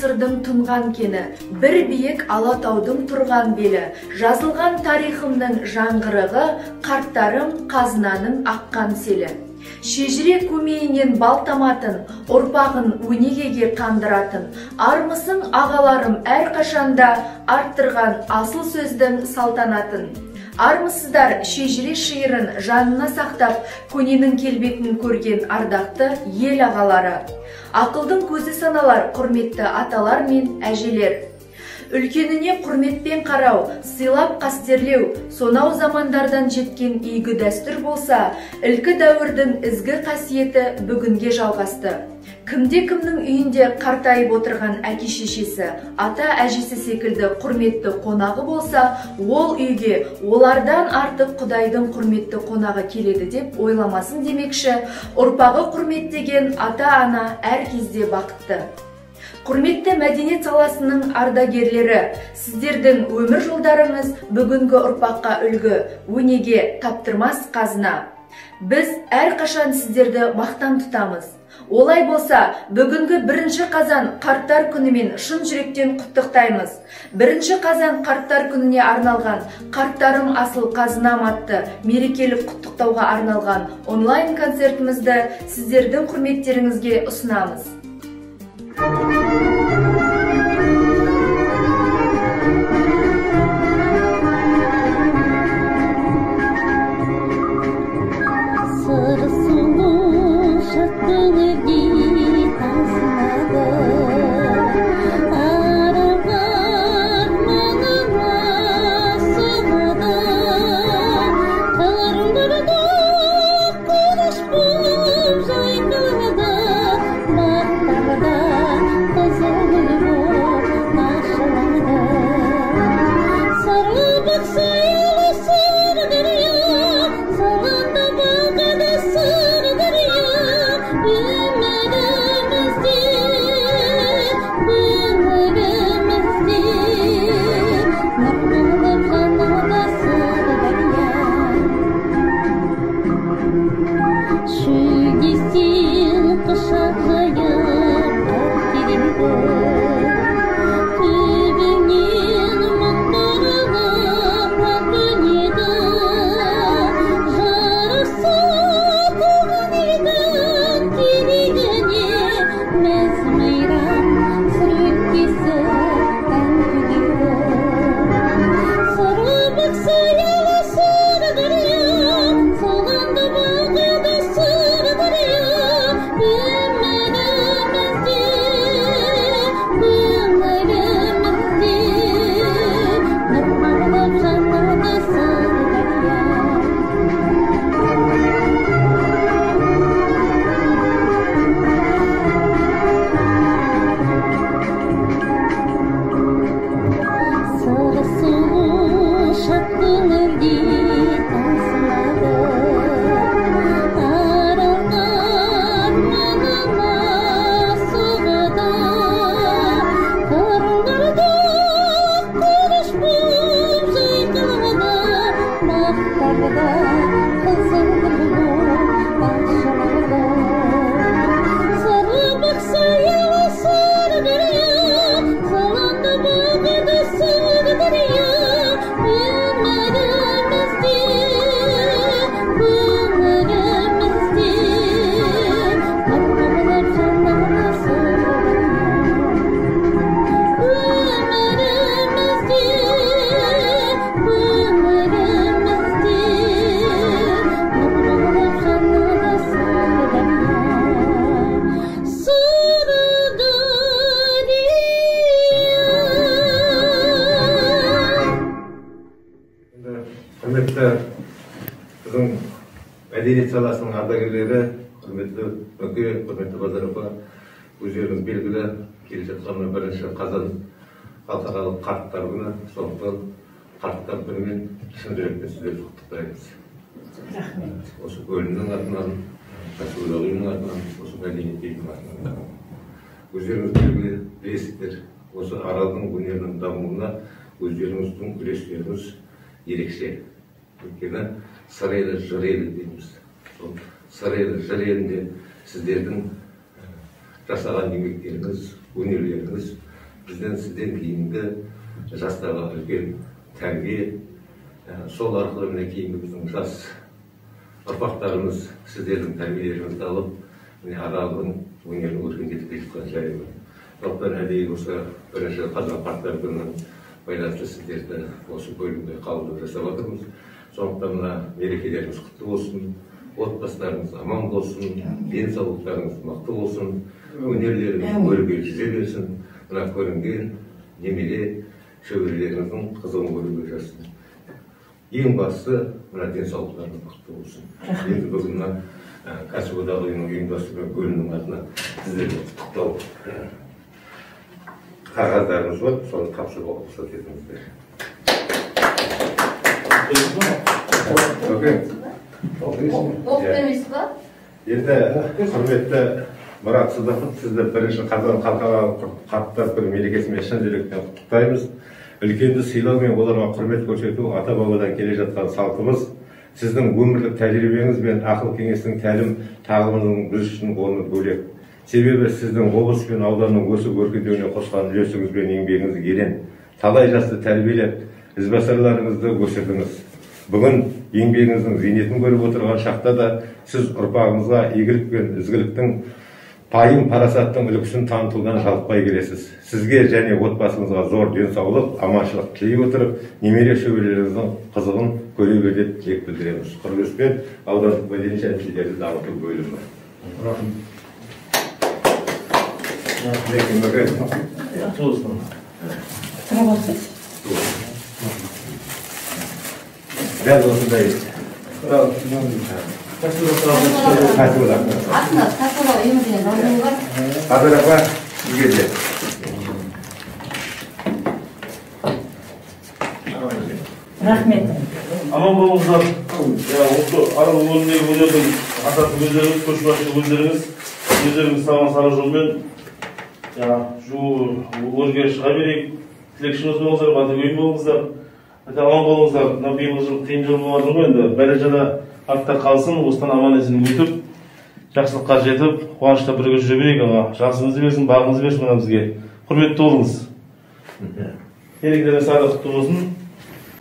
сырдың тұнған кені, бір биік Алатаудың тұрған белі, жазылған тарихымның жаңғырығы, қарттарым қазынаның аққан селі. Шежіре көмейінен бал таматын, ұрпағын өнегеге қандыратын, армысың ағаларым әрқашанда арттырған асыл сөздің салтанатын. Армысыздар шежіре шиырын жанына сақтап, көненің келбетін көрген ардақты ел ағалары. Ақылдың көзі саналар құрметті аталар мен әжелер. Үлкеніне құрметпен қарау, сыйлап қастерлеу, сонау замандардан жеткен игі дәстүр болса, ілкі дәуірдің ізгі қасиеті бүгінге жалғасты. Кімде-кімнің үйінде қартайып отырған әке-шешесі, ата-әжесі секілді құрметті қонағы болса, ол үйге олардан артық Құдайдың құрметті қонағы келеді деп ойламасын демекші, ұрпағы құрметтеген ата-ана әр кезде бақытты. Құрметті мәдениет саласының ардагерлері, сіздердің өмір жолдарыңыз бүгінгі ұрпаққа үлгі, өнеге таптырмас қазына. Біз әрқашан сіздерді мақтан тұтамыз. Олай болса, бүгінгі 1 қазан қарттар күнімен шын жүректен құттықтаймыз. 1 қазан қарттар күніне арналған «Қарттарым асыл қазынам» атты мерекелік құттықтауға арналған онлайн концертімізді сіздердің құрметтеріңізге ұсынамыз. Біздің мәдениет саласының ардагерлері, құрметті Мөке, құрметті Базарова, өздеріңіз белгілі келе жатқан 1 қазан халықаралық қарттар күні, сондықтан қарттар күнімен шын жүректен сіздерді құттықтаймыз. Осы бөлімнің атынан, кәсіподақ ұйымының атынан, осы мәдениет ұйымының атынан. Өздеріңіз белгілі білесіздер, осы аралдың өнерінің дамуына өздеріңіздің үлестеріңіз ерекше. Өйткені сыр елі, жыр елі дейміз. Сол сыр елі, жыр елінде сіздердің жасаған еңбектеріңіз, өнерлеріңіз бізден сізден кейінгі жастарға үлкен тәрбие, сол арқылы міне кейінгі біздің жас ұрпақтарымыз сіздердің тәрбиелеріңізді алып, міне аралдың өнерін өркендетіп келе жатқан жайы бар. Сондықтан әдейі осы бірінші қазақ қарттар күнінің байланысты сіздерді осы бөлімде қабылдау жасап жатырмыз. Сондықтан мына мерекелеріңіз құтты болсын, отбасыларыңыз аман болсын, денсаулықтарыңыз мықты болсын, өнерлеріңіз өрге жүзе берсін, мына көрінген немере шөберелеріңіздің қызығын көруге жассын. Ең бастысы мына денсаулықтарыңыз мықты болсын. Енді бүгін мына кәсіподақ ұйымының ұйымдастырған бөлімнің атынан сіздерге құттықтау қағаздарыңыз бар, соны тапсыруға рұқсат етіңіздер. Енді құрметті Мұрат Сыдықов, сізді бірінші Қазан халықаралық қарттар күні мерекесімен шын жүректен құттықтаймыз. Үлкенді сыйлау мен оларға құрмет көрсету ата-бабадан келе жатқан салтымыз. Сіздің өмірлік тәжірибеңіз бен ақыл кеңестің тәлім тағылымының біз үшін орны бөлек. Себебі сіздің облыс пен ауданның өсіп өркендеуіне қосқан үлесіңіз бен еңбегіңіз ерен. Талай жасты тәрбиелеп, ізбасарларыңызды өсірдіңіз. Бүгін еңбегіңіздің зейнетін көріп отырған шақта да сіз ұрпағыңызға игілік пен ізгіліктің пайым парасаттың үлгісін танытудан жалықпай келесіз. Сізге және отбасыңызға зор денсаулық, аманшылық тілей отырып, немере шөберелеріңіздің қызығын көре бер деп тілек білдіреміз. Құрылыспен аудандық мәдени әншілерді дамыту бөлімі. Дәл осындай қазір апа сізге де рахмет. Аман болыңыздар. Осы арал өңіріндегі өнердің асатын өздеріңіз, көшбасшы өздеріңіз саған сары жолмен өрге шыға берейік. Тілекшіміз болыңыздар, батыргөйін болыңыздар. Аман болыңыздар. Мына биылғы жыл қиын жыл болатын ғой, енді бәрі жана артта қалсын, осыдан аман есен өтіп, жақсылыққа жетіп, қуанышта бірге жүре берейік. Жасыңызды берсін, бағыңызды берсін мына бізге. Құрметті болыңыз. Мерекелеріңіз сәтті құтты болсын.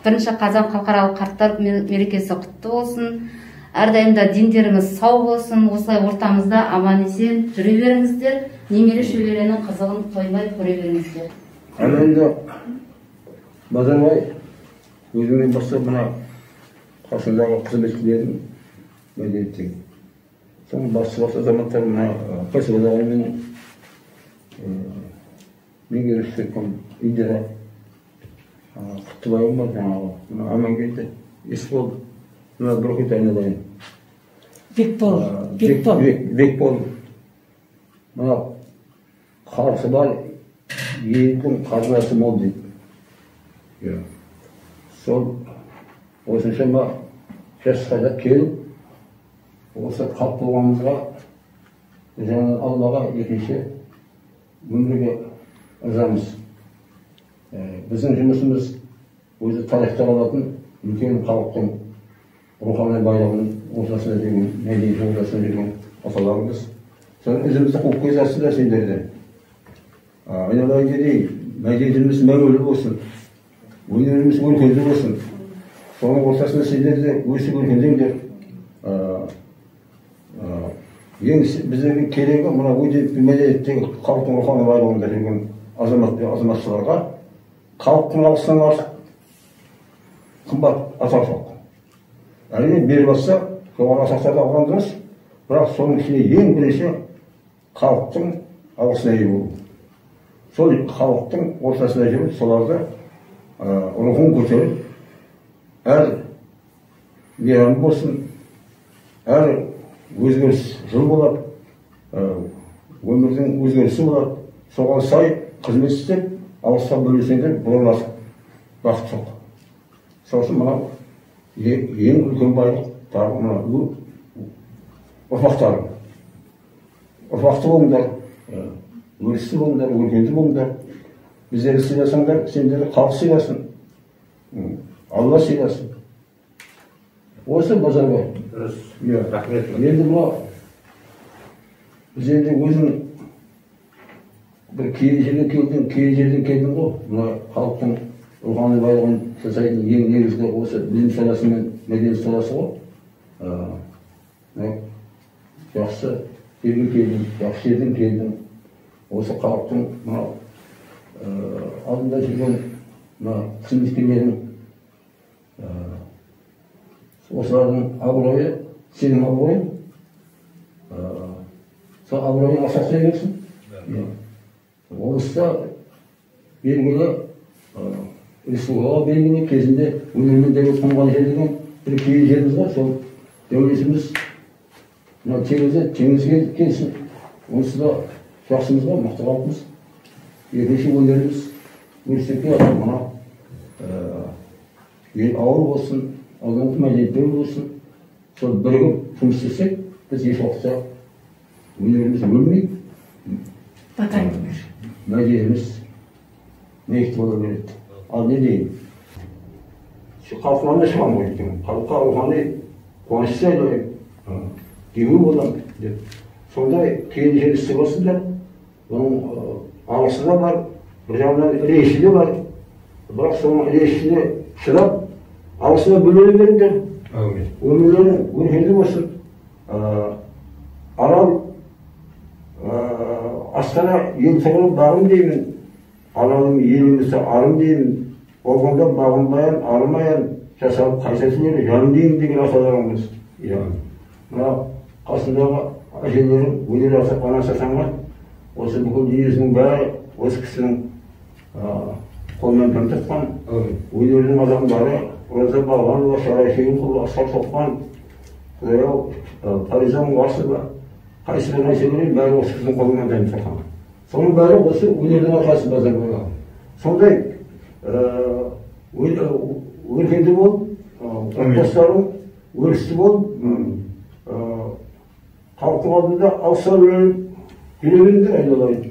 Бірінші Қазан халықаралық қарттар мерекесі құтты болсын. Әрдайымда дендеріңіз сау болсын. Осылай ортамызда аман есен жүре беріңіздер. Немере шөберенің қызығын тоймай көре беріңіздер. Әлемде Базарбай өзімен бастап мына қасындағы қызметшілердің мәдениеттен. Соның басты азаматтар мына кәсіподақ мен меңгеруші Индира Құттыбайым бар жаңағы, мына Амангелді, Есбол, мына бір оқиды айналайын. Бекбол. Мына қарсы бар, елдің қазынасы мол дейді. Сол осыншама жасқа келіп, осы қалып болғанымызға, жаңа Аллаға екінші өмірге ырзамыз. Біздің жұмысымыз өзі тарихта қалатын үлкен халықтың рухани байлығының ортасында жүрген, мәдени жолдасында жүрген аталарымыз. Соның ізімізді қуып келесіздер сендерді. Айналайын дедей, мәдениетіміз мәуелі болсын, өнеріміз өркенді болсын. Соның ортасында сендерді өсіп өркендеңдер. Ең біздерге керегі мына мәдениеттегі халықтың рухани байлығында жүрген азаматшыларға халықтың алғысынан артық қымбат атақ жоқ. Әрине беріп жатса, жоғары атақтарды алған дұрыс, бірақ соның ішінде ең бірінші халықтың алғысына ие болу. Сол халықтың ортасында жүріп, соларды рухын көтеріп, әр мейрам болсын, әр өзгеріс жыл болады, өмірдің өзгерісі болады, соған сай қызмет істеп, алғысқа бөлесеңдер, бұдан артық бақыт жоқ. Сосын мынау ең үлкен байлық тағы мына ұрпақтарың. Ұрпақты болыңдар, өрісті болыңдар, өркенді болыңдар. Біздерді сыйласаңдар, сендерді халық сыйласын, Алла сыйласын. Осы Базарбай. Рахмет. Енді мына біз енді өзің бір киелі жерден келдің ғой. Мына халықтың рухани байлығын жасайтын ең негізгі осы білім саласы мен мәдениет саласы ғой. Жақсы жерге келдің, жақсы жерден келдің. Осы халықтың мынау алдында жүрген қызметкерлердің осылардың абыройы, сенің абыройың, сол абыройың асақтай берсін. Облыста белгілі республикаға белгілі кезінде өнермен дәулет қонған жер деген бір киелі жеріміз бар. Сол дәулетіміз теңізге келсін. Онысы да жақсымыз бар, мықты халқымыз. Екінші өнеріміз университетке мына ел ауыл болсын, аудандық мәдениеттер болсын. Сол бірігіп жұмыс істесек, біз еш уақытта өнеріміз өлмейді. Мәдениетіміз мейікті бола береді. Ал не дейін? Халқынан да шығам ғой екен. Халыққа рухани қуаныш сыйлайын, деу боламын деп. Сондай киелі жер істеп осында. Оның алғысы да бар, бір жағынан рейші де бар. Бірақ соның рейшіне шыдап, алғысына бөліне беріңдер. Өмірлерің өркенді болсын. Арал Астана ел тұрып бағым деймін. Аралым елімізді арым деймін. Оғанда бағынбайын, арымайын, жасалып қайсасынері жаным деймін деген асаларыңыз. Мына қасындағы әжелерім өнер асатанға осы бүкіл дүниесінің бәрі осы кісінің қолынан дәм татқан. Өнердің адамдары ораза бағланова, Шарайшегін құлы асқар соққан. Құдай-ау, Паризаның басы ба? Қайсыға нәрселерін бәрі осы кісінің қолынан дәм татқан. Соның бәрі осы өнердің арқасы базар болған. Сондай өркенді бол, отбасыларың өрісті бол, халықтың алдында алса өлең жүре беріңдер айналайын.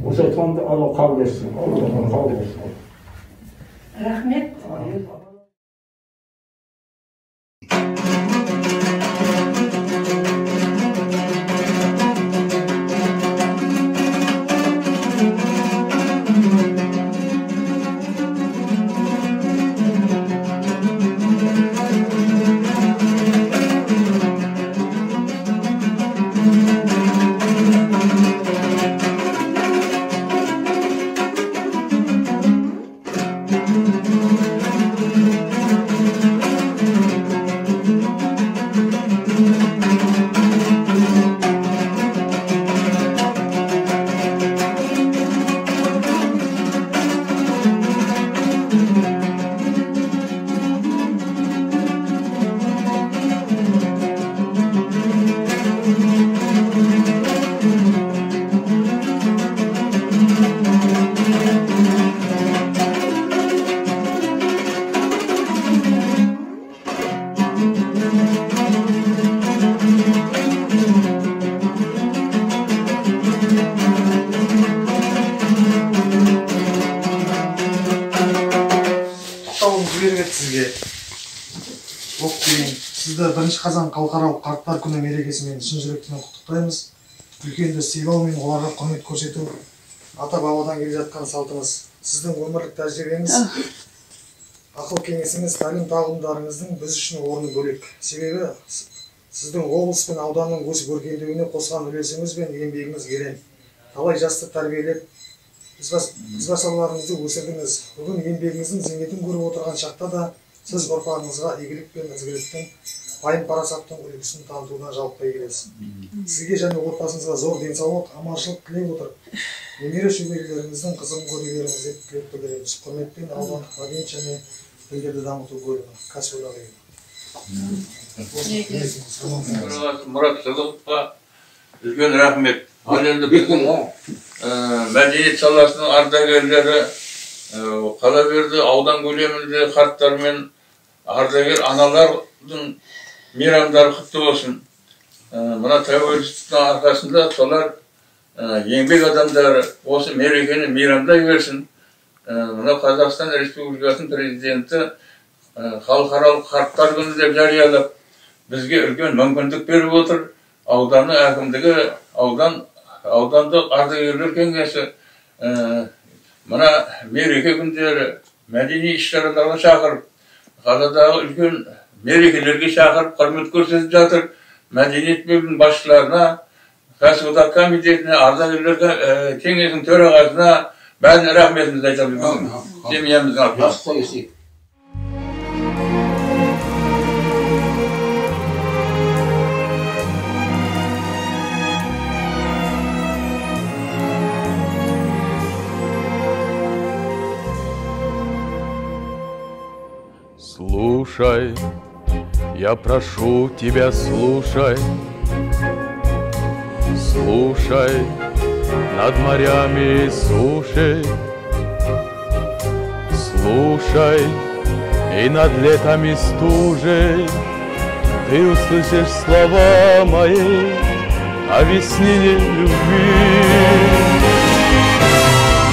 Осы айтқанды Алла қабыл етсін. Рахмет. Сізді 1 қазан халықаралық қарттар күні мерекесімен шын жүректен құттықтаймыз. Үлкенді сыйлау мен оларға құрмет көрсету ата-бабадан келе жатқан салтымыз. Сіздің өмірлік тәжірибеңіз, ақыл кеңесіңіз, тәлім тағылымдарыңыздың біз үшін орны бөлек. Себебі сіздің облыс пен ауданның өсіп өркендеуіне қосқан үлесіңіз бен еңбегіңіз ерен. Талай жасты тәрбиелеп, ізбасарларыңызды өсірдіңіз. Бүгін еңбегіңіздің зейнетін көріп отырған шақта да сіз ұрпағыңызға игілік пен ізгіліктің, пайым парасаттың үлгісін танытудан жалықпай келесіз. Сізге және отбасыңызға зор денсаулық, аманшылық тілей отырып, немере шөберелеріңіздің қызығын көрулеріңізді деп тілек білдіреміз. Құрметпен аудандық мәдениет және тілдерді дамыту бөлімі, кәсіподақ ұйымы. Мұрат Сыдықовқа үлкен рахмет. Ал енді біздің мәдениет саласының ардагерлері қала берді, аудан көлемінде қарттар мен ардагер аналардың мейрамдары құтты болсын. Мына тәуелсіздіктің арқасында солар еңбек адамдары осы мерекені мейрамдай берсін. Мына Қазақстан Республикасының президенті халықаралық қарттар күні деп жариялап, бізге үлкен мүмкіндік беріп отыр. Ауданы әкімдігі, аудандық ардагерлер кеңесі Mına mereke günderi medeni işlerine çağırıp, Kadaдағы үлкен мерекелерге шақырып, құрмет көрсетіп жатыр. Мәдениет бөлімінің басшыларына, кәсіподақ комитетіне, ардагерлер кеңесінің төрағасына бәріне рахметімізді айтамыз. Семьямыздың атынан. Слушай, я прошу тебя, слушай, слушай, над морями и сушей, слушай, и над летами стужей ты услышишь слова мои о весне любви.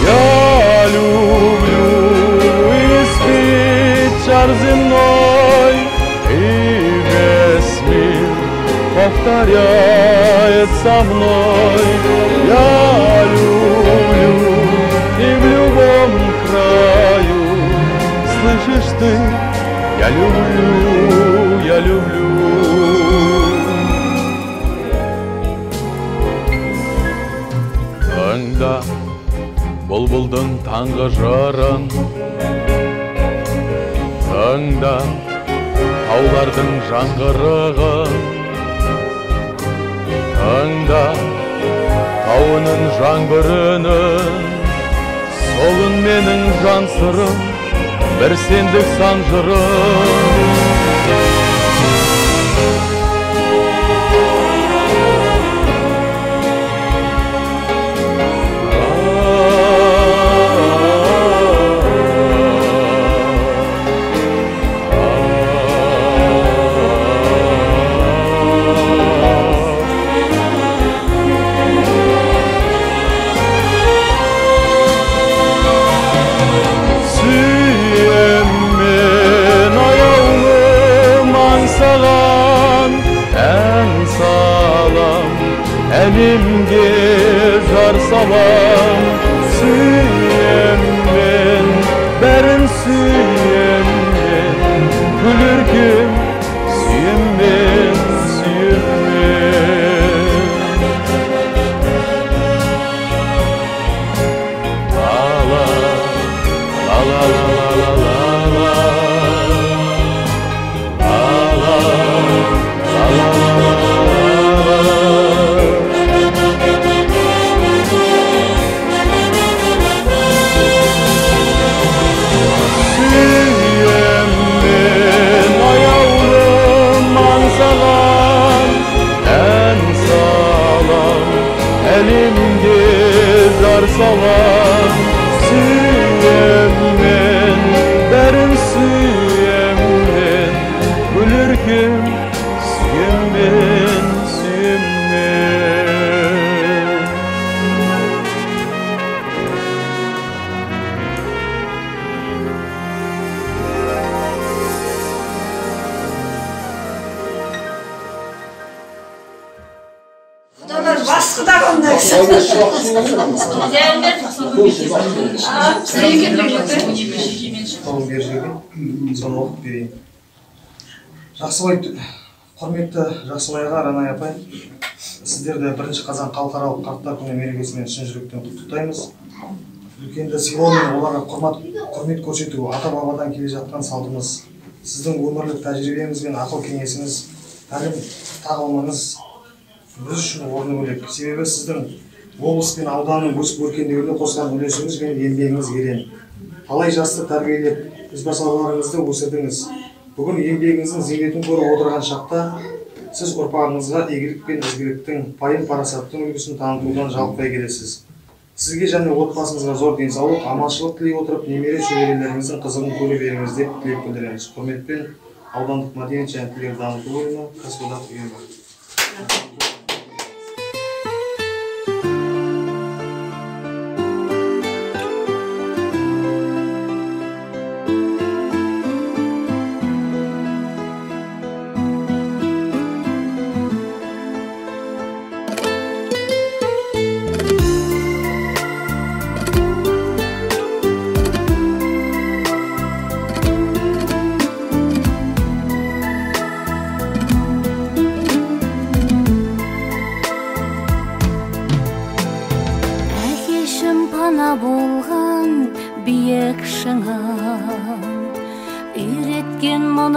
Я люблю шар земной, и весь мир повторяет со мной. Я люблю, и в любом краю слышишь ты, я люблю, я люблю. Таңда бұлбұлдың таңғы жарын, таңда таулардың жаңғырығын, таңда тауының жаңбырының, солын менің жан сырым, бір сендік сан жырым. Elimge zar salam, suyem ben, berin suyem ben, gülürgüm suyem ben, suyem ben. La la, la la la la la la, la la, la la la la. Elimde zar salam, suyem ben, derin suyem ben, gülürken suyem ben, suyem ben. Baskı da ondan. Соны оқып берейін. Жақсыбай, құрметті Жақсыбай аға, Ранай апай, сіздерді 1 қазан халықаралық қарттар күні мерекесімен шын жүректен құттықтаймыз. Үлкенді сыйлау мен оларға құрмет көрсету ата-бабадан келе жатқан салтымыз. Сіздің өмірлік тәжірибеңіз бен ақыл кеңесіңіз, тәлім тағылымыңыз біз үшін орны бөлек. Себебі сіздің облыс пен ауданның өсіп өркендеуіне қосқан үлесіңіз бен еңбегіңіз ерен. Талай жасты тәрбиелеп, ізбасарларыңызды өсірдіңіз. Бүгін еңбегіңіздің зейнетін көріп отырған шақта, сіз ұрпағыңызға игілік пен ізгіліктің, пайым парасаттың үлгісін танытудан жалықпай келесіз. Сізге және отбасыңызға зор денсаулық, аманшылық тілей отырып, немере шөберелеріңіздің қызығын көре беріңіз деп тілек білдіреміз. Құрметпен аудандық мәдениет және тілдерді дамыту бөлімі, кәсіподақ ұйымы.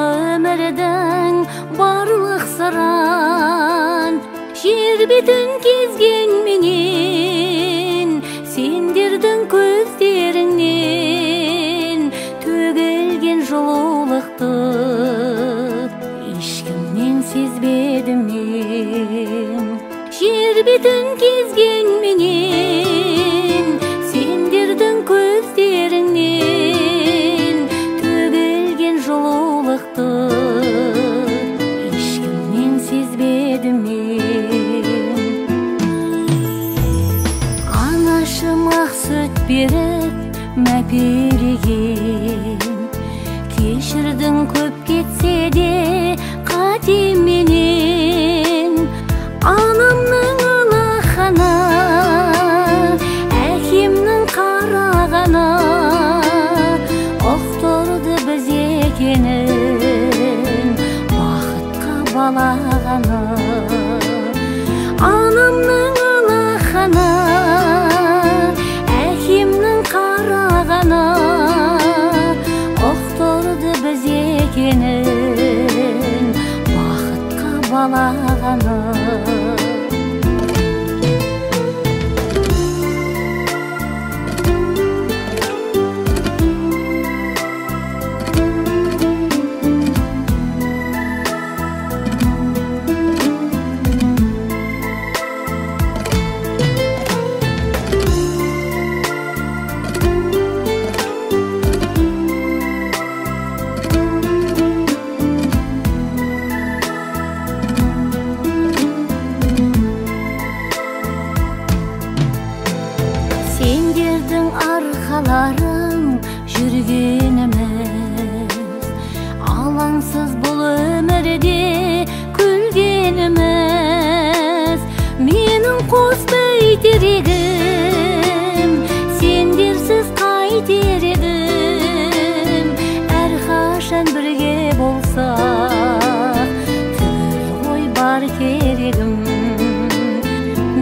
ömürden barlıq sıran Şer beten kezgen menin Sendirдің көздеріңнен Төгілген жылулықты Ешкімнен сезбедім мен Şer beten kezgen menin Sendirдің көздеріңнен Төгілген жылулықты Ешкімнен сезбедім мен Анашым ақ сүт беріп мәпелеген Кешірдің көп кетсе де қатеменен Анамның алақаны әкемнің қарағаны ұқтырды біз екенін бақытқа балағаны Анамның алақаны әкемнің қарағаны ұқтырды біз екенін бақытқа балағаны Сендердің арқаларың жүргеніміз Алаңсыз бұл өмірде күлгеніміз Менің қос бәйтер едім Сендерсіз қайтер едім Әрқашан бірге болсақ Түгіл ғой бар керегім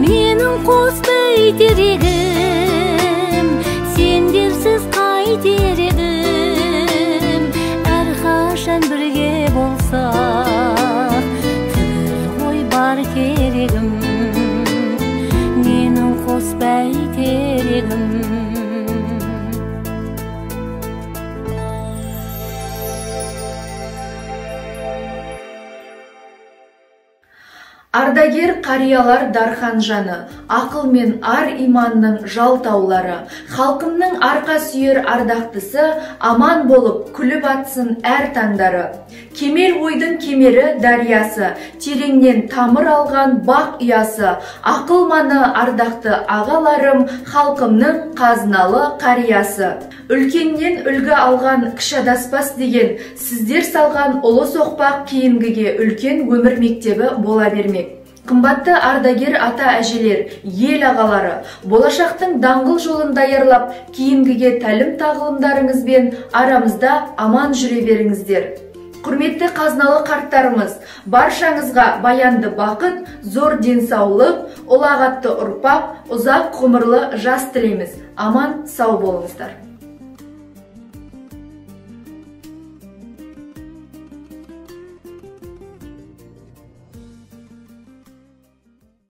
Менің қос бәйтер едім Сендерсіз қайтер едім Әрқашан бірге болсақ Түгіл ғой бар керегім Менің қос бәйтер едім Ардагер қариялар Дархан жаны, ақыл мен ар иманның жалтаулары, халқымның арқа сүйер ардақтысы, аман болып күліп атсын әр таңдары. Кемел ойдың кемері дариясы, тереңнен тамыр алған бақ ұясы, ақыл маны ардақты ағаларым, халқымның қазыналы қариясы. Үлкеннен үлгі алған кішадаспас деген, сіздер салған ұлы соқпақ кейінгіге үлкен өмір мектебі бола бермек. Қымбатты ардагер ата әжелер, ел ағалары, болашақтың даңғыл жолын даярлап, кейінгіге тәлім тағылымдарыңызбен арамызда аман жүре беріңіздер. Құрметті қазыналы қарттарымыз, баршаңызға баянды бақыт, зор денсаулық, ұлағатты ұрпақ, ұзақ ғұмырлы жас тілейміз. Аман сау болыңыздар.